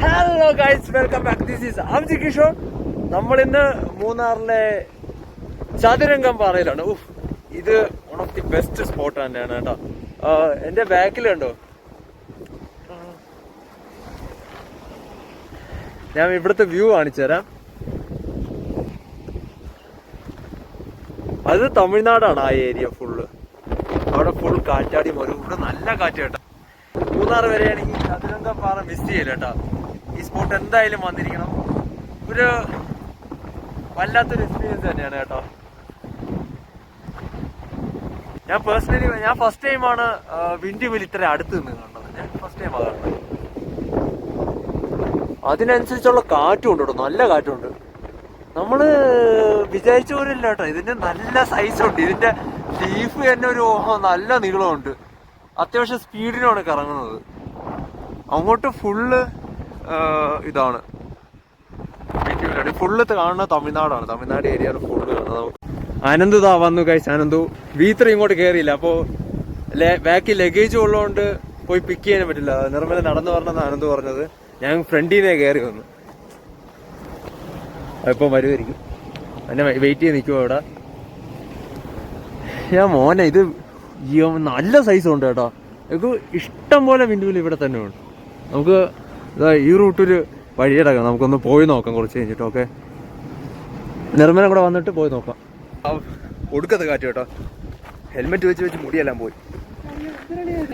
Hello guys, welcome back. This is Amji Kishore. നമ്മളിന്ന് മൂന്നാറിലെ ചതുരംഗം പാറയിലാണ്. ഇത് one of the best spot തന്നെയാണ് കേട്ടോ. എന്റെ ബാക്കിലുണ്ടോ, ഞാൻ ഇവിടുത്തെ വ്യൂ കാണിച്ചു തരാം. അത് തമിഴ്നാടാണ് ആ ഏരിയ ഫുള്ള്. അവിടെ ഫുൾ കാറ്റാടി വരും. ഇവിടെ നല്ല കാറ്റ് കേട്ടോ. മൂന്നാർ വരെയാണെങ്കിൽ ചതുരംഗം പാറ മിസ് ചെയ്യില്ല കേട്ടോ. ഈ സ്പോട്ട് എന്തായാലും വന്നിരിക്കണം. ഒരു വല്ലാത്തൊരു എക്സ്പീരിയൻസ് തന്നെയാണ് കേട്ടോ. ഞാൻ പേഴ്സണലി ഫസ്റ്റ് ടൈമാണ് വിൻഡ്മിൽ ഇത്ര അടുത്ത് നിന്ന് കണ്ടത്. ഞാൻ ഫസ്റ്റ് ടൈമാണ് കാണുന്നത്. അതിനനുസരിച്ചുള്ള കാറ്റും ഉണ്ട് കേട്ടോ, നല്ല കാറ്റുണ്ട്. നമ്മള് വിചാരിച്ച പോലെ ഇല്ല കേട്ടോ. ഇതിന്റെ നല്ല സൈസുണ്ട്. ഇതിന്റെ ലീഫ് തന്നെ ഒരു നല്ല നീളമുണ്ട്. അത്യാവശ്യം സ്പീഡിനാണ് കറങ്ങുന്നത്. അങ്ങോട്ട് ഫുള്ള് ഇതാണ് ഫുള്ള് കാണുന്ന തമിഴ്നാടാണ്. തമിഴ്നാട് ഏരിയയാണ് ഫുള്ള് കാണുന്നത്. അനന്തു ഇതാ വന്നു ഗൈസ്. അനന്തു V3 ഇങ്ങോട്ട് കയറിയില്ല. അപ്പോ ബാക്കിൽ ലഗേജ് ഉള്ളതുകൊണ്ട് പോയി പിക്ക് ചെയ്യാൻ പറ്റില്ല. നിർമ്മല നടന്നു പറഞ്ഞെന്ന് അനന്തു പറഞ്ഞത്. ഞാൻ ഫ്രണ്ടിനെ കയറി വന്നു. ഇപ്പം വരുമായിരിക്കും. എന്നെ വെയിറ്റ് ചെയ്ത് നിൽക്കുമോ അവിടെ. ഞാൻ മോനെ ഇത് നല്ല സൈസ് ഉണ്ട് കേട്ടോ. നമുക്ക് ഇഷ്ടം പോലെ വിൻഡുവിൽ ഇവിടെ തന്നെ ഉണ്ട്. നമുക്ക് ഈ റൂട്ടൊരു വഴിയടക്കാം. നമുക്കൊന്ന് പോയി നോക്കാം കുറച്ച് കഴിഞ്ഞിട്ട്. ഓക്കെ, നിർമ്മലം കൂടെ വന്നിട്ട് പോയി നോക്കാം. ഒടുക്കത്തെ കാറ്റ് കേട്ടോ. ഹെൽമെറ്റ് വെച്ച് മുടിയെല്ലാം പോയി.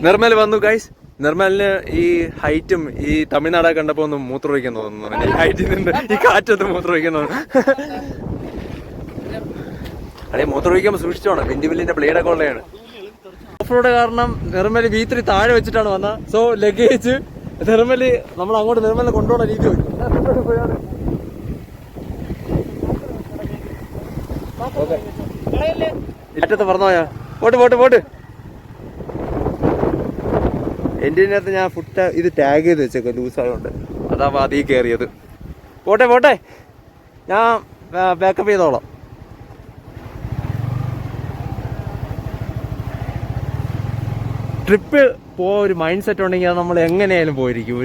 നിർമ്മൽ വന്നു ഗൈസ്. നിർമ്മലിന് ഈ ഹൈറ്റും ഈ തമിഴ്നാടൊക്കെ കണ്ടപ്പോ ഒന്ന് മൂത്രമൊഴിക്കാൻ തോന്നുന്നു. ഈ ഹൈറ്റിൽ നിന്ന് ഈ കാറ്റൊന്ന് മൂത്രമൊഴിക്കാൻ തോന്നുന്നു. അതെ, മൂത്രമൊഴിക്കുമ്പോൾ സൂക്ഷിച്ചോണം. വിൻഡിമില്ലിന്റെ ബ്ലേഡൊക്കെ ഉള്ളതാണ്. ഓഫ് റോഡ് കാരണം നിർമ്മൽ V3 താഴെ വെച്ചിട്ടാണ് വന്നത്. സോ ലഗേജ് നിർമ്മല് നമ്മൾ അങ്ങോട്ട് നിർമ്മലിനെ കൊണ്ടുപോകണ രീതി പോയി. ഏറ്റത്ത് പറഞ്ഞോയാ പോട്ട് എൻ്റെ അകത്ത് ഞാൻ ഫുഡ് ഇത് ടാഗ് ചെയ്ത് വെച്ചേക്കാം ലൂസായതുകൊണ്ട്. അതാ വാതി കയറിയത്. പോട്ടെ ഞാൻ ബാക്കപ്പ് ചെയ്തോളാം. ട്രിപ്പ് ഒരു മൈൻഡ് സെറ്റ് ഉണ്ടെങ്കിൽ അത് നമ്മൾ എങ്ങനെയായാലും പോയിരിക്കും.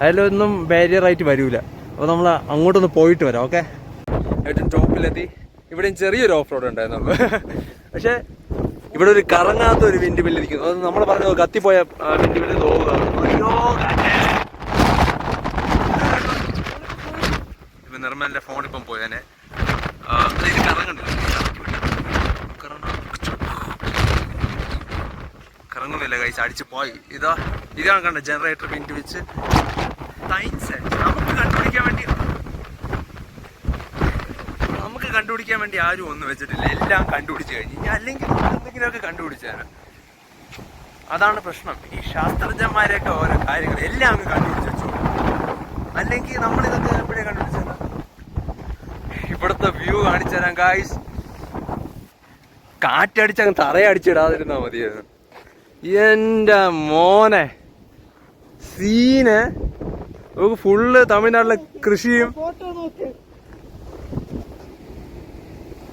അതിലൊന്നും ബാരിയറായിട്ട് വരൂല. അപ്പോൾ നമ്മൾ അങ്ങോട്ടൊന്ന് പോയിട്ട് വരാം. ഓക്കെ, ഏറ്റവും ടോപ്പിലെത്തി. ഇവിടെയും ചെറിയൊരു ഓഫ് റോഡ് ഉണ്ടായിരുന്നുള്ളൂ. പക്ഷെ ഇവിടെ ഒരു കറങ്ങാത്ത ഒരു വിൻഡ് മില്ല് ഇരിക്കുന്നു. അത് നമ്മൾ പറഞ്ഞു കത്തിപ്പോയ വിൻഡ് മില്ല് ഇപ്പൊ നിർമ്മലിന്റെ ഫോൺ ഇപ്പം പോയേനെ. ഇത് കറങ്ങുന്നില്ല കൈസ്, അടിച്ചു പോയി. ഇതാണ് കണ്ട ജനറേറ്റർ വിൻഡ് വെച്ച് നമുക്ക് കണ്ടുപിടിക്കാൻ വേണ്ടി ആരും ഒന്നും വെച്ചിട്ടില്ല. എല്ലാം കണ്ടുപിടിച്ച് കഴിഞ്ഞു. ഇനി അല്ലെങ്കിൽ എന്തെങ്കിലുമൊക്കെ കണ്ടുപിടിച്ചാണ്. അതാണ് പ്രശ്നം. ഈ ശാസ്ത്രജ്ഞന്മാരെയൊക്കെ ഓരോ കാര്യങ്ങൾ എല്ലാം അങ്ങ് കണ്ടുപിടിച്ച് വെച്ചു. അല്ലെങ്കിൽ നമ്മളിതൊക്കെ എപ്പോഴേ കണ്ടുപിടിച്ചാൽ. ഇവിടുത്തെ വ്യൂ കാണിച്ചു തരാം ഗായ്സ്. കാറ്റടിച്ചങ്ങ് തറയടിച്ചിടാതിരുന്നാ മതിയായിരുന്നു. എന്റെ മോനെ സീന്. നമുക്ക് ഫുള്ള് തമിഴ്നാട്ടിലെ കൃഷിയും.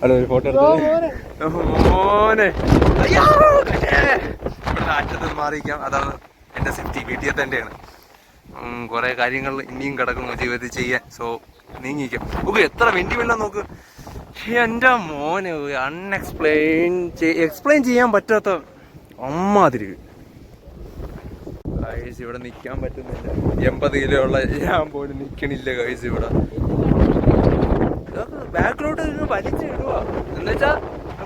ഹലോ, ഒരു ഫോട്ടോ എടുത്തത് മോനെ. ഇവിടുത്തെ അറ്റത്ത് മാറിയിരിക്കാം. അതാണ് എന്റെ സേഫ്റ്റി. വീട്ടിൽ തന്നെയാണ്. കുറെ കാര്യങ്ങൾ ഇനിയും കിടക്കുന്നു ജീവിതത്തിൽ ചെയ്യാൻ. സോ നീങ്ങിക്കാം. ഓക്കെ, എത്ര വെണ്ടി വെള്ളം നോക്ക്. എന്റെ മോനെ എക്സ്പ്ലെയിൻ ചെയ്യാൻ പറ്റാത്ത അമ്മാതിരി. ഗൈസ് ഇവിടെ നിൽക്കാൻ പറ്റുന്നില്ല. 80 കിലോ ഉള്ള ഞാൻ പോലും നിൽക്കണില്ല ഗൈസ്. ഇവിടെ ബാക്കിലോട്ട് വലിച്ചിടുക എന്നുവെച്ചാ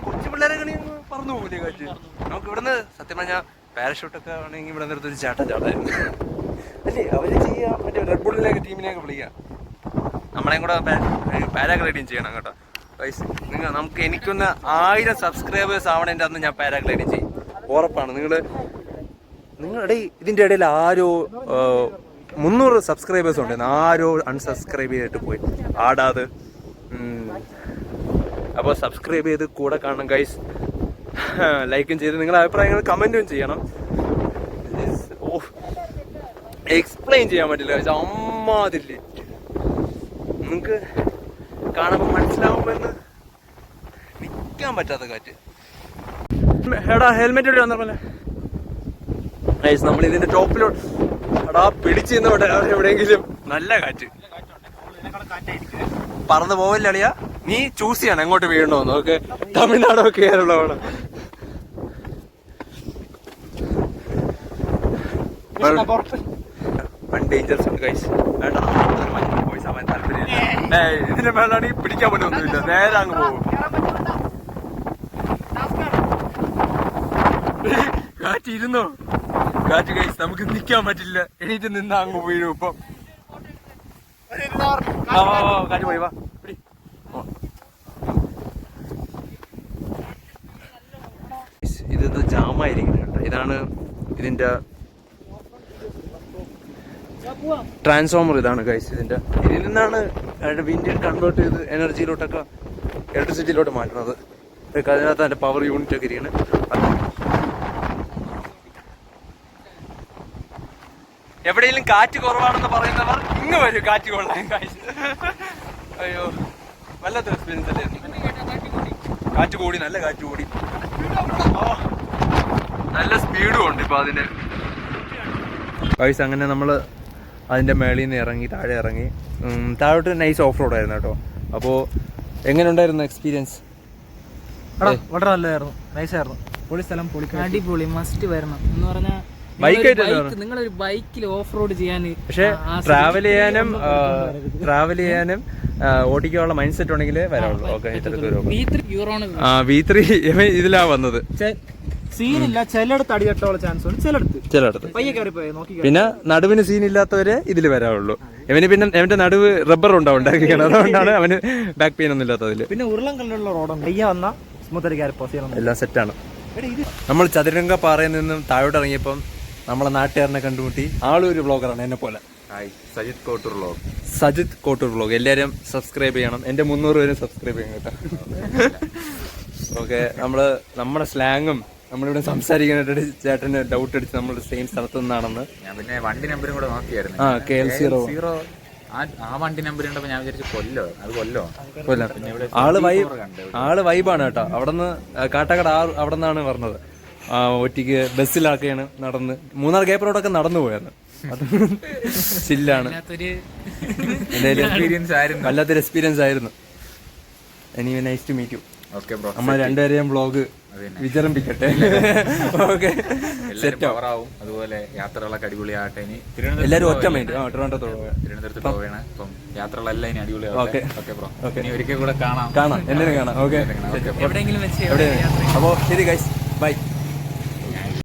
കൊച്ചു പിള്ളേരെ കളി പറന്നു പോകില്ലേ കാറ്റ്. നമുക്ക് ഇവിടുന്ന് സത്യം പറഞ്ഞാൽ പാരഷൂട്ടൊക്കെ ആണെങ്കിൽ ഇവിടെ നിർത്തൊരു ചാട്ടായിരുന്നു അല്ലേ. അവര് ചെയ്യാം. മറ്റേ റെഡ് ബുള്ളിലേക്ക് ടീമിനെയൊക്കെ വിളിക്കാം. നമ്മളെയും കൂടെ പാരാഗ്ലൈഡിങ് ചെയ്യണം കേട്ടോ ഗൈസ്. എനിക്കൊന്ന് 1000 സബ്സ്ക്രൈബേഴ്സ് ആവണേൻ്റെ അന്ന് ഞാൻ പാരാഗ്ലൈഡിങ് ചെയ്യും, ഉറപ്പാണ്. നിങ്ങളുടെ ഇതിൻ്റെ ഇടയിൽ ആരോ 300 സബ്സ്ക്രൈബേഴ്സ് ഉണ്ടായിരുന്നു. ആരോ അൺസബ്സ്ക്രൈബ് ചെയ്തിട്ട് പോയി ആടാതെ. അപ്പോൾ സബ്സ്ക്രൈബ് ചെയ്ത് കൂടെ കാണണം ഗൈസ്. ലൈക്കും ചെയ്ത് നിങ്ങളുടെ അഭിപ്രായങ്ങൾ കമൻറ്റും ചെയ്യണം. എക്സ്പ്ലെയിൻ ചെയ്യാൻ പറ്റില്ല ഗൈസ്. അമ്മാതിരി നിങ്ങൾക്ക് കാണുമ്പോൾ മനസ്സിലാവുമെന്ന് നിൽക്കാൻ പറ്റാത്ത കാറ്റ്. എടാ ഹെൽമെറ്റ് ഇട്ട് വന്നല്ലേ ഗൈസ്. നമ്മൾ ഇതിന്റെ ടോപ്പിലോട്ട് എടാ പിടിച്ച് എവിടെയെങ്കിലും നല്ല കാറ്റ് പറന്ന് പോവല്ലേ അളിയാ. നീ ചൂസ് ചെയ്യണം എങ്ങോട്ട് വീഴണോന്ന്. ഓക്കെ, തമിഴ്നാടോ കേരളമാണോ? ഡേഞ്ചറസ് ഉണ്ട് ഗൈസ്. വേണ്ട പോയി സമയം താല്പര്യം ഇതിന്റെ മേലാണെങ്കിൽ പിടിക്കാൻ പറ്റൊന്നുമില്ല, നേരെ അങ്ങ് പോകും. കാറ്റ് ഇരുന്നോ? കാറ്റ് ഗൈസ് നമുക്ക് നിക്കാൻ പറ്റില്ല, എണീറ്റ് നിന്ന് അങ്ങ് വീഴും. ഇപ്പം കാറ്റ് പോയി വാ. ഇത് ജാമായിരിക്കണം കേട്ടോ. ഇതാണ് ഇതിന്റെ ട്രാൻസ്ഫോമർ. ഇതാണ് ഗൈസ് ഇതിന്റെ. ഇതിൽ നിന്നാണ് വിൻഡ് കൺവേർട്ട് ചെയ്ത് എനർജിയിലോട്ടൊക്കെ ഇലക്ട്രിസിറ്റിയിലോട്ട് മാറ്റുന്നത്. അതിനകത്ത് അതിന്റെ പവർ യൂണിറ്റ് ഒക്കെ ഇരിക്കുന്നത്. എവിടെയെങ്കിലും കാറ്റ് കുറവാണെന്ന് പറയുന്നവർ ഇങ്ങ് വരും കാറ്റ് കൊള്ളാൻ. അയ്യോ, വല്ലാത്ത എക്സ്പീരിയൻസ് അല്ലേ. കാറ്റ് കൂടി, നല്ല കാറ്റ് കൂടി, നല്ല സ്പീഡും ഉണ്ട് ഇപ്പൊ അതിന് ഗൈസ്. അങ്ങനെ നമ്മള് അതിന്റെ മേളിൽ നിന്ന് ഇറങ്ങി താഴെ ഇറങ്ങി. താഴോട്ട് നൈസ് ഓഫ് റോഡ് ആയിരുന്നു കേട്ടോ. അപ്പോൾ എങ്ങനെ ഉണ്ടായിരുന്നു എക്സ്പീരിയൻസ്? വളരെ നല്ലതായിരുന്നു, നൈസായിരുന്നു. പൊളി സ്ഥലം, പൊളി, അടിപൊളി, മസ്റ്റ് വരണം എന്ന് പറഞ്ഞാൽ നിങ്ങളൊരു ബൈക്കിൽ ഓഫ് റോഡ് ചെയ്യാൻ. പക്ഷെ ട്രാവൽ ചെയ്യാനും ഓടിക്കാനുള്ള മൈൻഡ് സെറ്റ് ഉണ്ടെങ്കിൽ വരാവുള്ളൂ. ഓക്കെ, V3 ഇതിലാ വന്നത്. സീനില്ല, ചിലടത്ത് അടിയട്ടോളം ചാൻസ് ഉണ്ട്, ചിലടത്ത് പയ്യെ കയറി പോയി നോക്കി. പിന്നെ നടുവിന് സീൻ ഇല്ലാത്തവരെ ഇതിൽ വരാവുള്ളൂ. ഇവന് പിന്നെ അവന്റെ നടുവ് റബ്ബർ ഉണ്ടാവും ഉണ്ടാക്കിയാണ്, അതുകൊണ്ടാണ് അവന് ബാക്ക് പെയിൻ ഒന്നും ഇല്ലാത്തതില്. പിന്നെ ഉരുളം കല്ലുള്ള റോഡുണ്ട്, പയ്യ വന്ന സ്മൂത്ത് കയറി പോസ് ചെയ്യണം, എല്ലാം സെറ്റാണ്. നമ്മൾ ചതുരംഗ പാറയിൽ നിന്നും താഴോട്ട് ഇറങ്ങിയപ്പം നമ്മളെ നാട്ടുകാരനെ കണ്ടുമുട്ടി. ആളും ഒരു വ്ളോഗറാണ് എന്നെ പോലെ. സജിത് കോട്ടൂർ വ്ളോഗ്. എല്ലാവരും സബ്സ്ക്രൈബ് ചെയ്യണം. എന്റെ 300 പേരും സബ്സ്ക്രൈബ് ചെയ്യണം കേട്ടോ. ഓക്കെ, നമ്മുടെ സ്ലാങ്ങും നമ്മളിവിടെ സംസാരിക്കാനായിട്ട് ചേട്ടന് ഡൗട്ട് അടിച്ച് നമ്മൾ സെയിം സ്ഥലത്തു നിന്നാണെന്ന്. ഞാൻ പിന്നെ വണ്ടി നമ്പറും കൂടെ നോക്കിയായിരുന്നു. KL0 ആ വണ്ടി നമ്പർ കണ്ടപ്പോ ഞാൻ വിചാരിച്ചു കൊല്ലം. ആള് വൈബാണ് കേട്ടോ. അവിടുന്ന് കാട്ടാക്കട അവിടെ നിന്നാണ് പറഞ്ഞത്. ഒറ്റയ്ക്ക് ബസ്സിലാക്കെയാണ് നടന്ന്. 3 ഗേപ്പ് റോഡൊക്കെ നടന്നു പോയത്. അത് ചില്ലാണ്. വല്ലാത്തൊരു എക്സ്പീരിയൻസ് ആയിരുന്നു. Anyway nice to meet you. നമ്മൾ രണ്ടുപേരെയും വ്ളോഗ് വിചരംഭിക്കട്ടെ. ഓക്കെ, സെറ്റ് ആവും. അതുപോലെ യാത്രകളൊക്കെ അടിപൊളിയാകട്ടെ. ഇനി എല്ലാവരും ഒറ്റ മൈൻഡ് തിരുവനന്തപുരത്ത് പോവുകയാണ്. അപ്പം യാത്രകളെല്ലാം ഇനി അടിപൊളിയാവട്ടെ. ഓക്കെ ബ്രോ, ഇനി ഒരിക്കൽ കൂടെ കാണാം. എന്നെ കാണാം. ഓക്കെ, എവിടെയെങ്കിലും വെച്ച്. അപ്പോൾ ശരി ഗൈസ്, ബൈ.